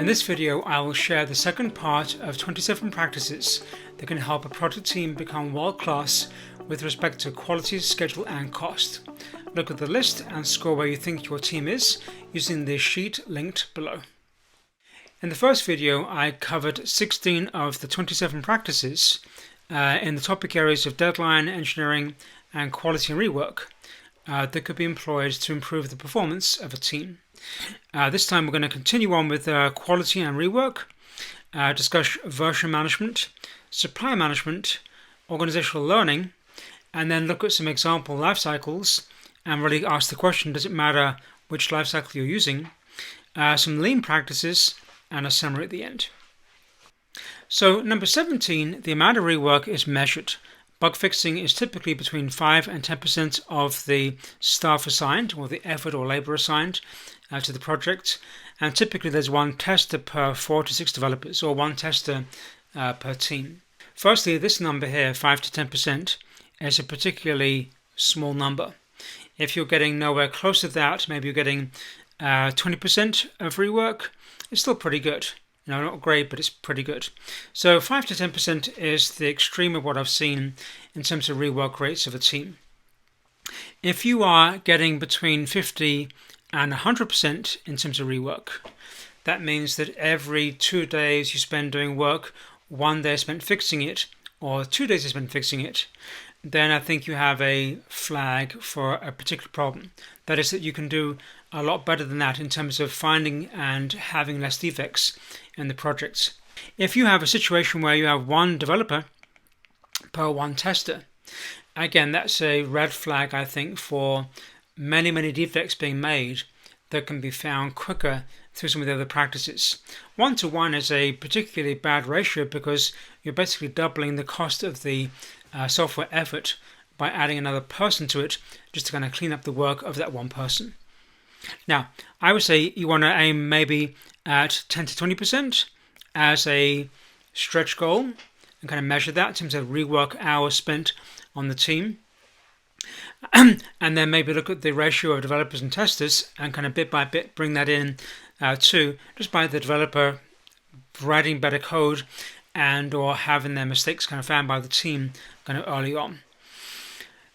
In this video, I will share the second part of 27 practices that can help a project team become world-class with respect to quality, schedule, and cost. Look at the list and score where you think your team is using the sheet linked below. In the first video, I covered 16 of the 27 practices in the topic areas of deadline, engineering, and quality and rework that could be employed to improve the performance of a team. This time we're going to continue on with quality and rework, discuss version management, supply management, organizational learning, and then look at some example life cycles and really ask the question, does it matter which life cycle you're using, some lean practices, and a summary at the end. So number 17, the amount of rework is measured. Bug fixing is typically between 5 and 10% of the staff assigned, or the effort or labor assigned to the project. And typically there's one tester per 4 to 6 developers, or one tester per team. Firstly, this number here, 5 to 10%, is a particularly small number. If you're getting nowhere close to that, maybe you're getting 20% of rework, it's still pretty good. Not great, but it's pretty good. So 5 to 10% is the extreme of what I've seen in terms of rework rates of a team. If you are getting between 50 and 100% in terms of rework, that means that every 2 days you spend doing work, 1 day spent fixing it, or 2 days you spent fixing it, then I think you have a flag for a particular problem. That is that you can do a lot better than that in terms of finding and having less defects in the projects. If you have a situation where you have 1 developer per 1 tester, again, that's a red flag, I think, for many defects being made that can be found quicker through some of the other practices. 1 to 1 is a particularly bad ratio because you're basically doubling the cost of the software effort by adding another person to it just to kind of clean up the work of that one person. Now, I would say you want to aim maybe at 10 to 20% as a stretch goal and kind of measure that in terms of rework hours spent on the team. And then maybe look at the ratio of developers and testers and kind of bit by bit bring that in too, just by the developer writing better code and or having their mistakes kind of found by the team kind of early on.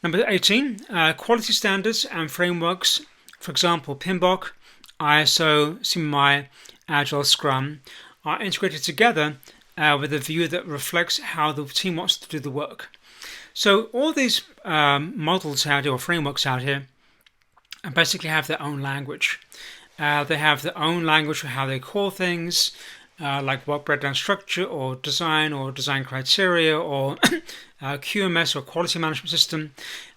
Number 18, quality standards and frameworks. For example, PMBOK, ISO, CMMI, Agile, Scrum are integrated together with a view that reflects how the team wants to do the work. So all these models out here, or frameworks out here, basically have their own language. They have their own language for how they call things, like work breakdown structure, or design criteria, or QMS, or quality management system.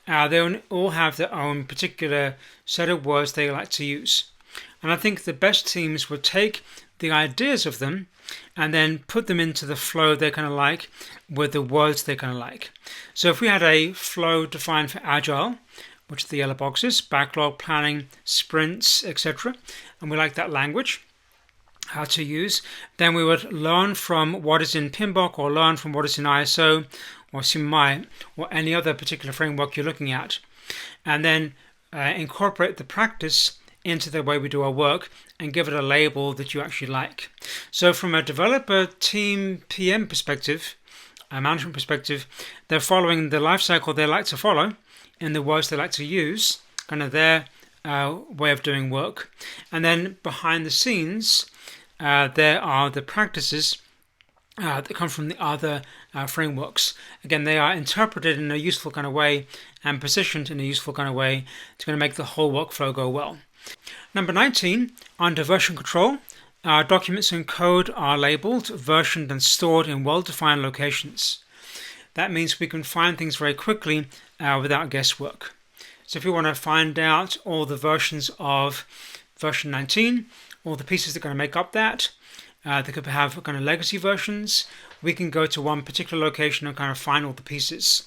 They all have their own particular set of words they like to use. And I think the best teams would take the ideas of them and then put them into the flow they kind of like with the words they kind of like. So if we had a flow defined for Agile, which are the yellow boxes, backlog, planning, sprints, etc., and we like that language, how to use, then we would learn from what is in PMBOK or learn from what is in ISO or CMMI or any other particular framework you're looking at, and then incorporate the practice into the way we do our work and give it a label that you actually like. So from a developer, team, PM perspective, a management perspective, they're following the life cycle they like to follow in the words they like to use, kind of their way of doing work. And then behind the scenes, there are the practices that come from the other frameworks. Again, they are interpreted in a useful kind of way and positioned in a useful kind of way to kind of make the whole workflow go well. Number 19, under version control, documents and code are labeled, versioned, and stored in well-defined locations. That means we can find things very quickly without guesswork. So if we want to find out all the versions of version 19, all the pieces that are going to make up that, they could have kind of legacy versions, we can go to one particular location and kind of find all the pieces.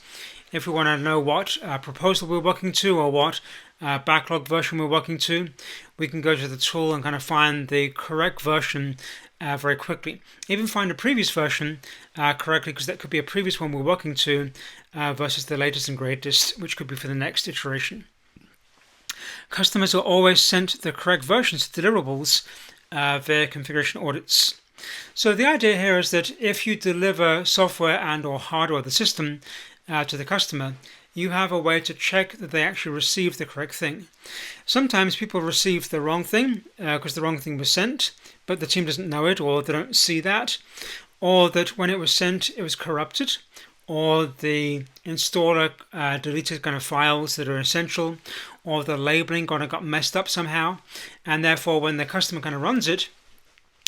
If we want to know what proposal we're working to or what backlog version we're working to, we can go to the tool and kind of find the correct version very quickly. Even find a previous version correctly, because that could be a previous one we're working to versus the latest and greatest, which could be for the next iteration. Customers are always sent the correct versions of deliverables via configuration audits. So the idea here is that if you deliver software and or hardware, the system, to the customer, you have a way to check that they actually receive the correct thing. Sometimes people receive the wrong thing because the wrong thing was sent, but the team doesn't know it, or they don't see that, or that when it was sent it was corrupted, or the installer deleted kind of files that are essential, or the labeling kind of got messed up somehow, and therefore when the customer kind of runs it,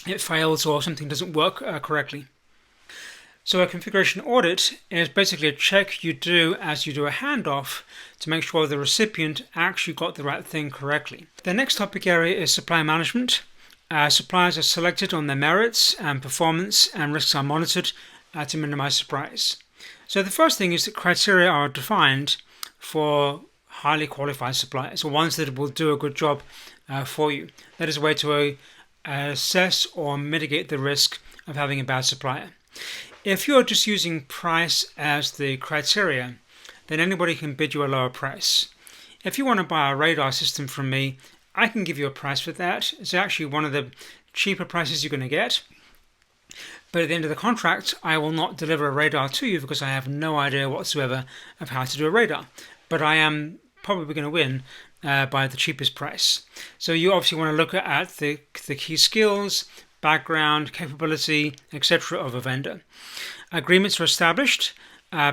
it fails or something doesn't work correctly. So a configuration audit is basically a check you do as you do a handoff to make sure the recipient actually got the right thing correctly. The next topic area is supply management. Suppliers are selected on their merits and performance, and risks are monitored to minimize surprise. So the first thing is that criteria are defined for highly qualified suppliers, or ones that will do a good job for you. That is a way to assess or mitigate the risk of having a bad supplier. If you're just using price as the criteria, then anybody can bid you a lower price. If you want to buy a radar system from me, I can give you a price for that. It's actually one of the cheaper prices you're going to get. But at the end of the contract, I will not deliver a radar to you because I have no idea whatsoever of how to do a radar. But I am probably going to win by the cheapest price. So you obviously want to look at the key skills, background, capability, etc. of a vendor. Agreements are established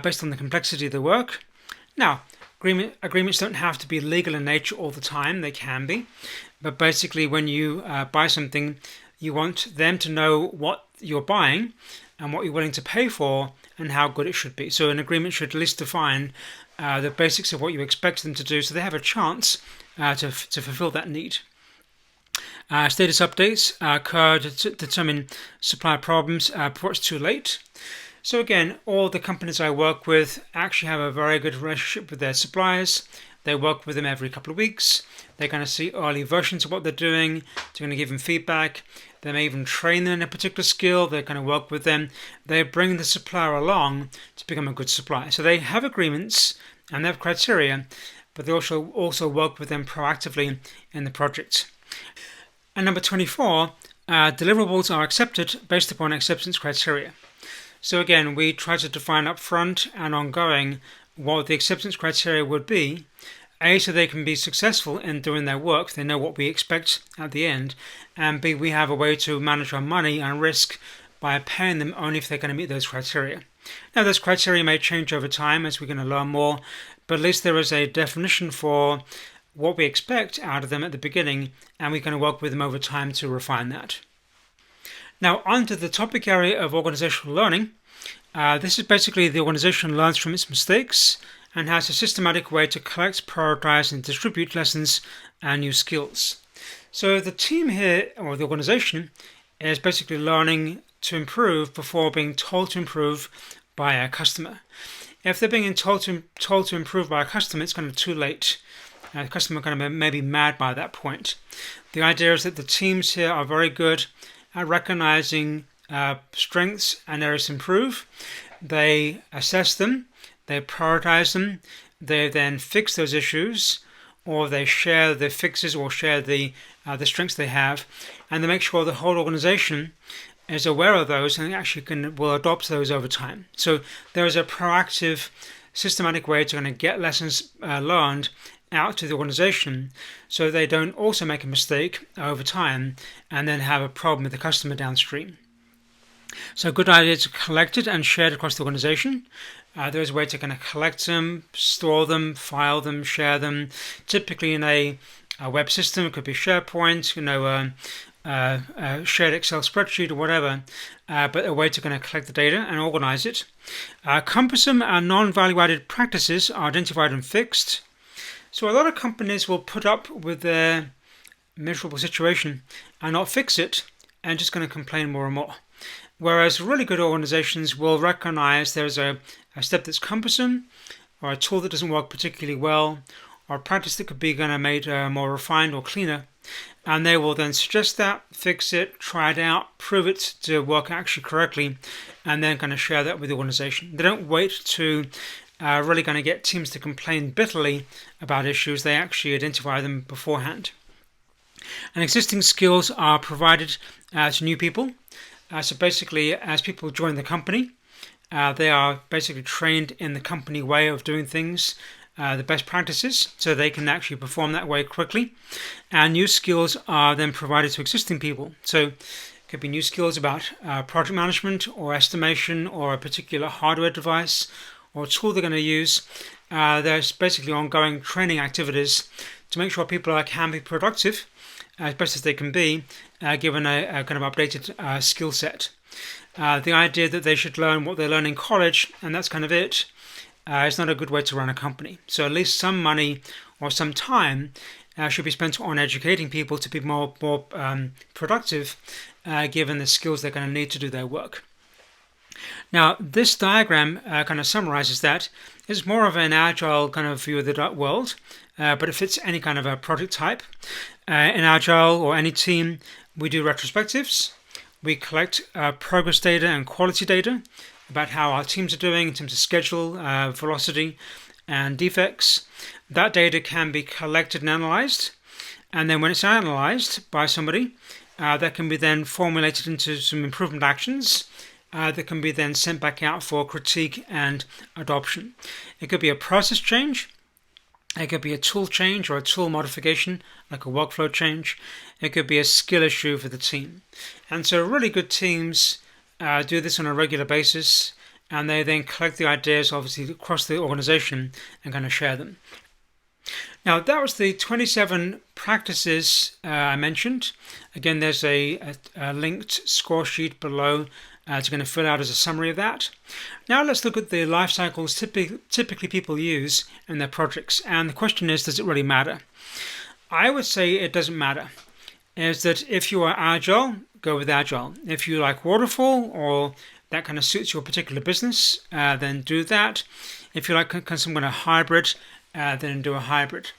based on the complexity of the work. Now, agreements don't have to be legal in nature all the time. They can be. But basically, when you buy something, you want them to know what you're buying and what you're willing to pay for and how good it should be. So an agreement should at least define the basics of what you expect them to do so they have a chance to fulfill that need. Status updates occur to determine supply problems before it's too late. So again, all the companies I work with actually have a very good relationship with their suppliers. They work with them every couple of weeks. They're going to see early versions of what they're doing. They're going to give them feedback. They may even train them in a particular skill. They're going to work with them. They bring the supplier along to become a good supplier. So they have agreements and they have criteria, but they also work with them proactively in the project. And number 24, deliverables are accepted based upon acceptance criteria. So again, we try to define upfront and ongoing what the acceptance criteria would be, A, so they can be successful in doing their work, they know what we expect at the end, and B, we have a way to manage our money and risk by paying them only if they're going to meet those criteria. Now, those criteria may change over time as we're going to learn more, but at least there is a definition for what we expect out of them at the beginning, and we're going to work with them over time to refine that. Now, on to the topic area of organizational learning. This is basically the organization learns from its mistakes and has a systematic way to collect, prioritize, and distribute lessons and new skills. So the team here, or the organization, is basically learning to improve before being told to improve by a customer. If they're being told to improve by a customer, it's kind of too late. The customer kind of may be mad by that point. The idea is that the teams here are very good at recognizing strengths and areas to improve. They assess them, they prioritize them, they then fix those issues, or they share the fixes or share the strengths they have, and they make sure the whole organization is aware of those and actually will adopt those over time. So there is a proactive, systematic way to kind of get lessons learned out to the organization so they don't also make a mistake over time and then have a problem with the customer downstream. So a good idea to collect it and share it across the organization. There is a way to kind of collect them, store them, file them, share them, typically in a web system. It could be SharePoint, shared Excel spreadsheet or whatever, but a way to kind of collect the data and organize it. Cumbersome and non-value-added practices are identified and fixed. So a lot of companies will put up with their miserable situation and not fix it and just going to complain more and more. Whereas really good organizations will recognize there's a step that's cumbersome, or a tool that doesn't work particularly well, or a practice that could be going to made more refined or cleaner, and they will then suggest that, fix it, try it out, prove it to work actually correctly, and then kind of share that with the organization. They don't wait to really going to get teams to complain bitterly about issues. They actually identify them beforehand. And existing skills are provided to new people. So basically, as people join the company, they are basically trained in the company way of doing things, the best practices, so they can actually perform that way quickly. And new skills are then provided to existing people. So it could be new skills about project management or estimation or a particular hardware device or tool they're going to use. There's basically ongoing training activities to make sure people can be productive as best as they can be, given a kind of updated skill set. The idea that they should learn what they learn in college and that's kind of it is not a good way to run a company. So at least some money or some time should be spent on educating people to be more productive, given the skills they're going to need to do their work. Now, this diagram kind of summarizes that. It's more of an agile kind of view of the world, but it fits any kind of a project type. In Agile or any team, we do retrospectives. We collect progress data and quality data about how our teams are doing in terms of schedule, velocity, and defects. That data can be collected and analyzed. And then when it's analyzed by somebody, that can be then formulated into some improvement actions that can be then sent back out for critique and adoption. It could be a process change. It could be a tool change or a tool modification, like a workflow change. It could be a skill issue for the team. And so really good teams do this on a regular basis, and they then collect the ideas, obviously, across the organization and kind of share them. Now, that was the 27 practices I mentioned. Again, there's a linked score sheet below to kind of fill out as a summary of that. Now let's look at the life cycles typically people use in their projects. And the question is, does it really matter? I would say it doesn't matter. Is that if you are Agile, go with Agile. If you like Waterfall or that kind of suits your particular business, then do that. If you like some kind of hybrid, then do a hybrid.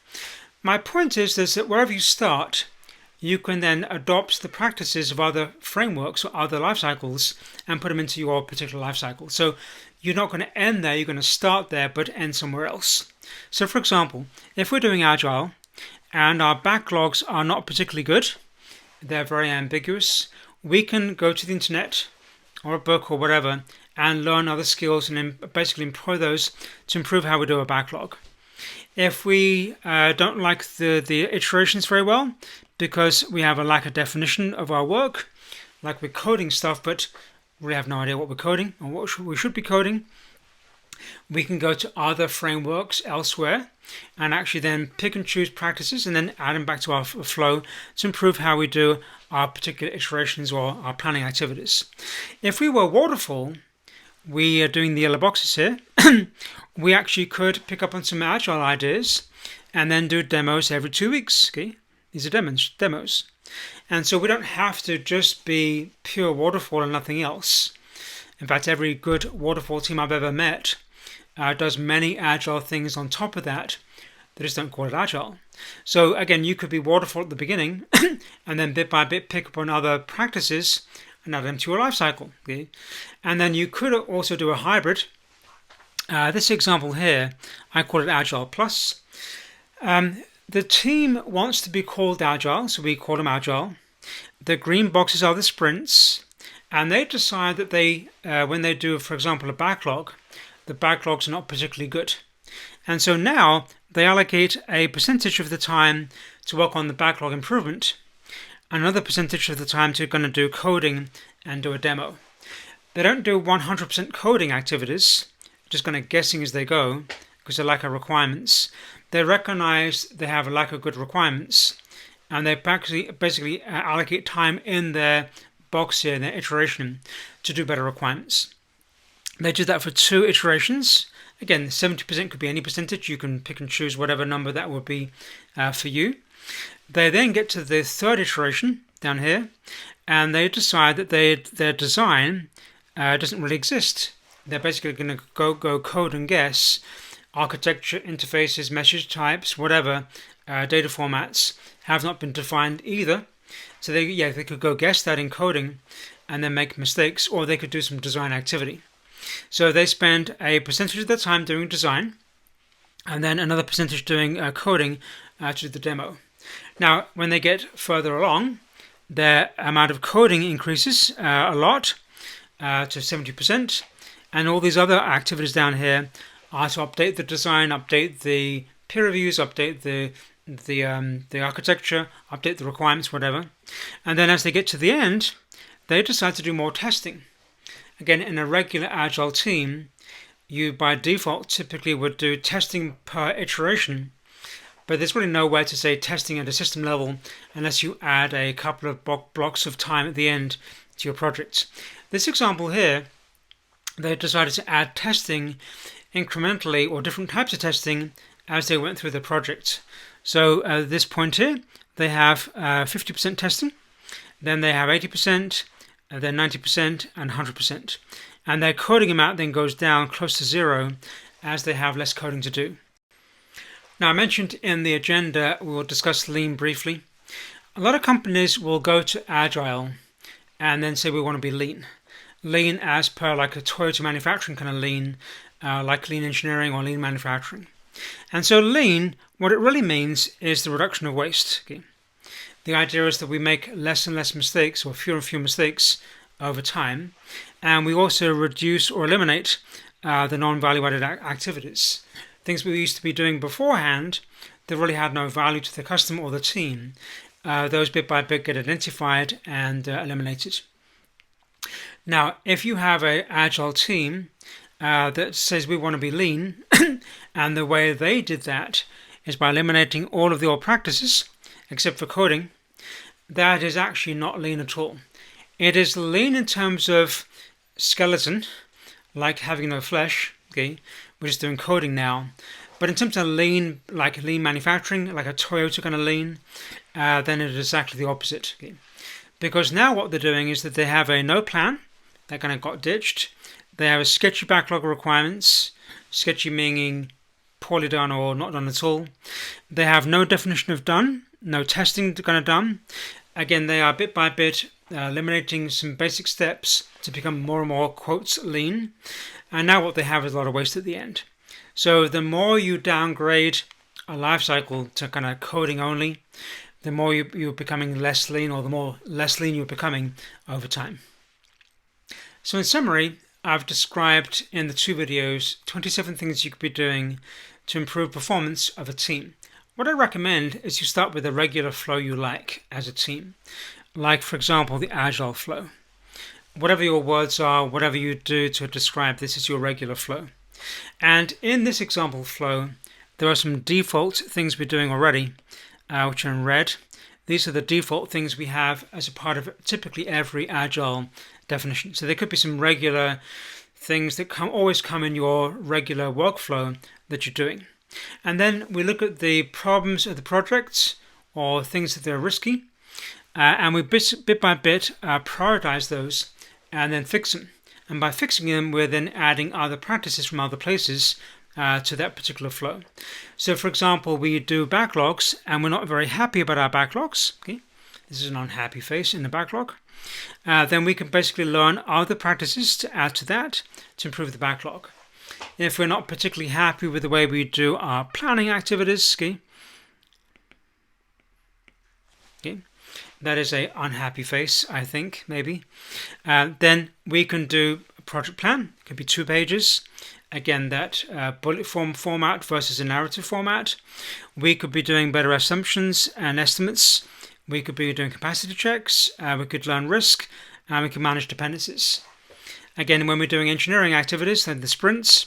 My point is that wherever you start, you can then adopt the practices of other frameworks or other life cycles and put them into your particular life cycle. So you're not going to end there, you're going to start there but end somewhere else. So for example, if we're doing Agile and our backlogs are not particularly good, they're very ambiguous, we can go to the internet or a book or whatever and learn other skills and then basically employ those to improve how we do a backlog. If we don't like the iterations very well, because we have a lack of definition of our work, like we're coding stuff, but we have no idea what we're coding or what we should be coding, we can go to other frameworks elsewhere and actually then pick and choose practices and then add them back to our flow to improve how we do our particular iterations or our planning activities. If we were Waterfall, we are doing the yellow boxes here, we actually could pick up on some Agile ideas and then do demos every 2 weeks. Okay? These are demos. And so we don't have to just be pure Waterfall and nothing else. In fact, every good Waterfall team I've ever met does many Agile things on top of that. They just don't call it Agile. So again, you could be Waterfall at the beginning and then bit by bit pick up on other practices and add them to your life cycle. Okay? And then you could also do a hybrid. This example here, I call it Agile Plus. The team wants to be called Agile, so we call them Agile. The green boxes are the sprints, and they decide that they, when they do, for example, a backlog, the backlogs are not particularly good. And so now they allocate a percentage of the time to work on the backlog improvement, another percentage of the time to going to do coding and do a demo. They don't do 100% coding activities, just kind of guessing as they go, because they lack of requirements. They recognize they have a lack of good requirements, and they basically allocate time in their box here, in their iteration, to do better requirements. They do that for 2 iterations. Again, 70% could be any percentage. You can pick and choose whatever number that would be for you. They then get to the 3rd iteration down here, and they decide that their design doesn't really exist. They're basically going to go code and guess architecture, interfaces, message types, whatever, data formats have not been defined either. So they could go guess that in coding and then make mistakes, or they could do some design activity. So they spend a percentage of their time doing design and then another percentage doing coding to do the demo. Now, when they get further along, their amount of coding increases a lot to 70%, and all these other activities down here are to update the design, update the peer reviews, update the architecture, update the requirements, whatever. And then as they get to the end, they decide to do more testing. Again, in a regular Agile team, you by default typically would do testing per iteration, but there's really nowhere to say testing at a system level unless you add a couple of blocks of time at the end to your project. This example here, they decided to add testing incrementally, or different types of testing, as they went through the project. So at this point here, they have 50% testing, then they have 80%, then 90% and 100%. And their coding amount then goes down close to zero as they have less coding to do. Now, I mentioned in the agenda we will discuss Lean briefly. A lot of companies will go to Agile and then say we want to be Lean. Lean as per like a Toyota manufacturing kind of Lean, like Lean engineering or Lean manufacturing. And so Lean, what it really means is the reduction of waste. Okay? The idea is that we make less and less mistakes, or fewer and fewer mistakes over time, and we also reduce or eliminate the non-value added activities. Things we used to be doing beforehand that really had no value to the customer or the team. Those bit by bit get identified and eliminated. Now, if you have an Agile team that says we want to be Lean, and the way they did that is by eliminating all of the old practices, except for coding, that is actually not Lean at all. It is Lean in terms of skeleton, like having no flesh, okay? We're just doing coding now. But in terms of Lean, like Lean manufacturing, like a Toyota kind of Lean, then it is exactly the opposite. Okay? Because now what they're doing is that they have a no plan, that kind of got ditched. They have a sketchy backlog of requirements, sketchy meaning poorly done or not done at all. They have no definition of done, no testing kind of done. Again, they are bit by bit eliminating some basic steps to become more and more, quotes, Lean. And now what they have is a lot of waste at the end. So the more you downgrade a life cycle to kind of coding only, the more you're becoming less Lean, or the more less Lean you're becoming over time. So in summary, I've described in the two videos 27 things you could be doing to improve performance of a team. What I recommend is you start with a regular flow you like as a team. Like, for example, the Agile flow. Whatever your words are, whatever you do to describe this is your regular flow. And in this example flow, there are some default things we're doing already, which are in red. These are the default things we have as a part of typically every Agile definition. So there could be some regular things that always come in your regular workflow that you're doing. And then we look at the problems of the projects or things that are risky, and we bit by bit prioritize those and then fix them. And by fixing them, we're then adding other practices from other places to that particular flow. So for example, we do backlogs and we're not very happy about our backlogs. Okay? This is an unhappy face in the backlog. Then we can basically learn other practices to add to that to improve the backlog. If we're not particularly happy with the way we do our planning activities, okay, that is a unhappy face, I think, maybe. Then we can do a project plan. It could be 2 pages. Again, that bullet format versus a narrative format. We could be doing better assumptions and estimates. We could be doing capacity checks. We could learn risk, and we can manage dependencies. Again, when we're doing engineering activities, then the sprints,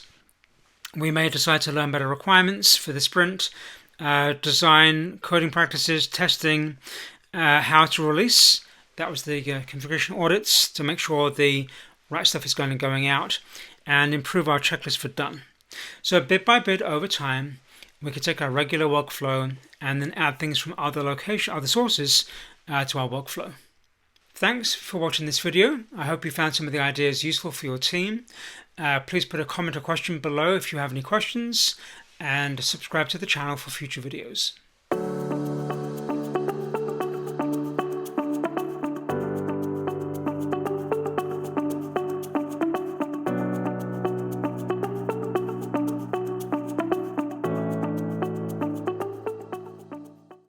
we may decide to learn better requirements for the sprint, design, coding practices, testing, how to release. That was the configuration audits to make sure the right stuff is going out, and improve our checklist for done. So bit by bit over time, we can take our regular workflow and then add things from other sources to our workflow. Thanks for watching this video. I hope you found some of the ideas useful for your team. Please put a comment or question below if you have any questions, and subscribe to the channel for future videos.